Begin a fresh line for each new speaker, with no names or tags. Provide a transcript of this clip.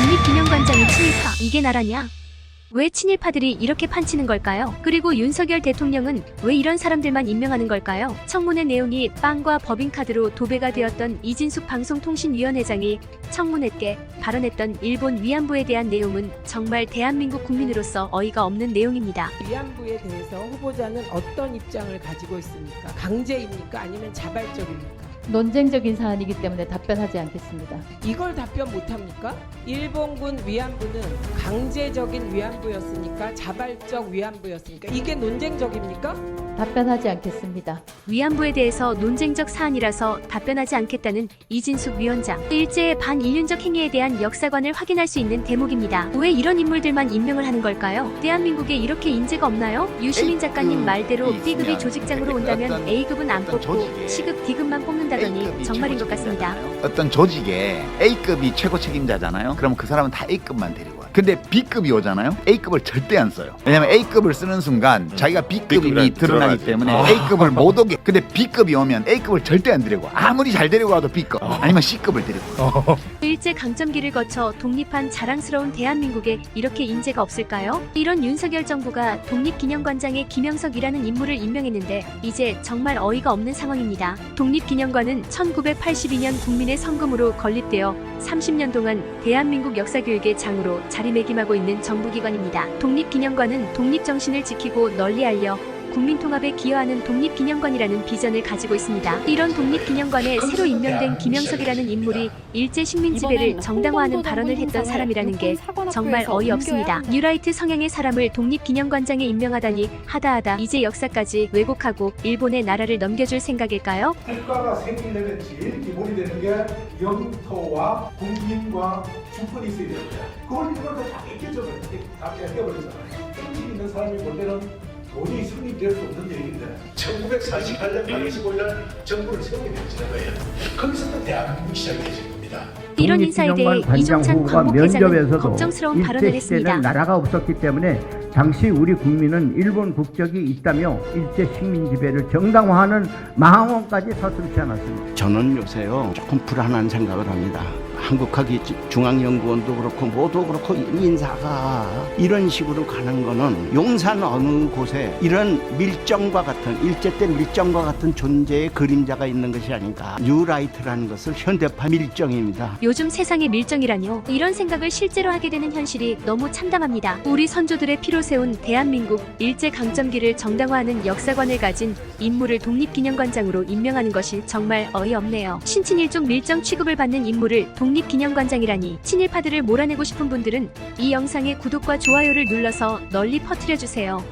독립기념관장이 친일파, 이게 나라냐? 왜 친일파들이 이렇게 판치는 걸까요? 그리고 윤석열 대통령은 왜 이런 사람들만 임명하는 걸까요? 청문회 내용이 빵과 법인카드로 도배가 되었던 이진숙 방송통신위원회장이 청문회 때 발언했던 일본 위안부에 대한 내용은 정말 대한민국 국민으로서 어이가 없는 내용입니다.
위안부에 대해서 후보자는 어떤 입장을 가지고 있습니까? 강제입니까? 아니면 자발적입니까?
논쟁적인 사안이기 때문에 답변하지 않겠습니다.
이걸 답변 못합니까? 일본군 위안부는 강제적인 위안부였습니까? 자발적 위안부였습니까? 이게 논쟁적입니까?
답변하지 않겠습니다.
위안부에 대해서 논쟁적 사안이라서 답변하지 않겠다는 이진숙 위원장. 일제의 반인륜적 행위에 대한 역사관을 확인할 수 있는 대목입니다. 왜 이런 인물들만 임명을 하는 걸까요? 대한민국에 이렇게 인재가 없나요? 유시민 작가님 말대로 B급이 조직장으로 온다면 A급은 안 뽑고 C급, D급만 뽑는다더니 정말인 것 같습니다.
어떤 조직에 A급이 최고 책임자잖아요. 그럼 그 사람은 다 A급만 데리고 와요. 근데 B급이 오잖아요. A급을 절대 안 써요. 왜냐면 A급을 쓰는 순간 자기가 B급이 드러나기 때문에 A급을 못 오게. 근데 B급이 오면 A급을 절대 안 데리고 와. 아무리 잘 데리고 와도 B급 아니면 C급을 데리고 와.
일제 강점기를 거쳐 독립한 자랑스러운 대한민국에 이렇게 인재가 없을까요? 이런 윤석열 정부가 독립기념관장에 김영석이라는 인물을 임명했는데 이제 정말 어이가 없는 상황입니다. 독립기념관은 1982년 국민의 성금으로 건립되어 30년 동안 대한민국 역사교육의 장으로 자리매김하고 있는 정부기관입니다. 독립기념관은 독립정신을 지키고 널리 알려 국민통합에 기여하는 독립기념관이라는 비전을 가지고 있습니다. 이런 독립기념관에 새로 임명된 김영석이라는 인물이 일제 식민 지배를 정당화하는 발언을 했던 사람이라는 게 정말 어이없습니다. 뉴라이트 성향의 사람을 독립기념관장에 임명하다니 하다하다 이제 역사까지 왜곡하고 일본의 나라를 넘겨줄 생각일까요?
국가가 생기려면 제일 기본이 되는 게 영토와 국민과 주권이 있어야 됩니다. 그걸 일본은 다 뺏겨줘요. 다 뺏겨버리잖아요. 정신 있는 사람이 볼 때는 돈이 성립될 수 없는 얘기인데 1948년 8월 정부를 세우게 되는 거예요. 거기서부터 대한민국 시작이 되신 겁니다.
이런 인사에 대해 이종찬 광복회장은 걱정스러운 발언을 했습니다.
나라가 없었기 때문에 당시 우리 국민은 일본 국적이 있다며 일제 식민 지배를 정당화하는 망언까지 서슴지 않았습니다.
저는 요새요 조금 불안한 생각을 합니다. 한국학위 중앙연구원도 그렇고 모두 그렇고 인사가 이런 식으로 가는 거는 용산 어느 곳에 이런 밀정과 같은 일제 때 밀정과 같은 존재의 그림자가 있는 것이 아닌가. 뉴라이트라는 것은 현대파 밀정입니다.
요즘 세상의 밀정이라뇨. 이런 생각을 실제로 하게 되는 현실이 너무 참담합니다. 우리 선조들의 피로 세운 대한민국 일제 강점기를 정당화하는 역사관을 가진 인물을 독립기념관장으로 임명하는 것이 정말 어이없네요. 신친일족 밀정 취급을 받는 인물을 독립기념관장이라니. 친일파들을 몰아내고 싶은 분들은 이 영상의 구독과 좋아요를 눌러서 널리 퍼뜨려주세요.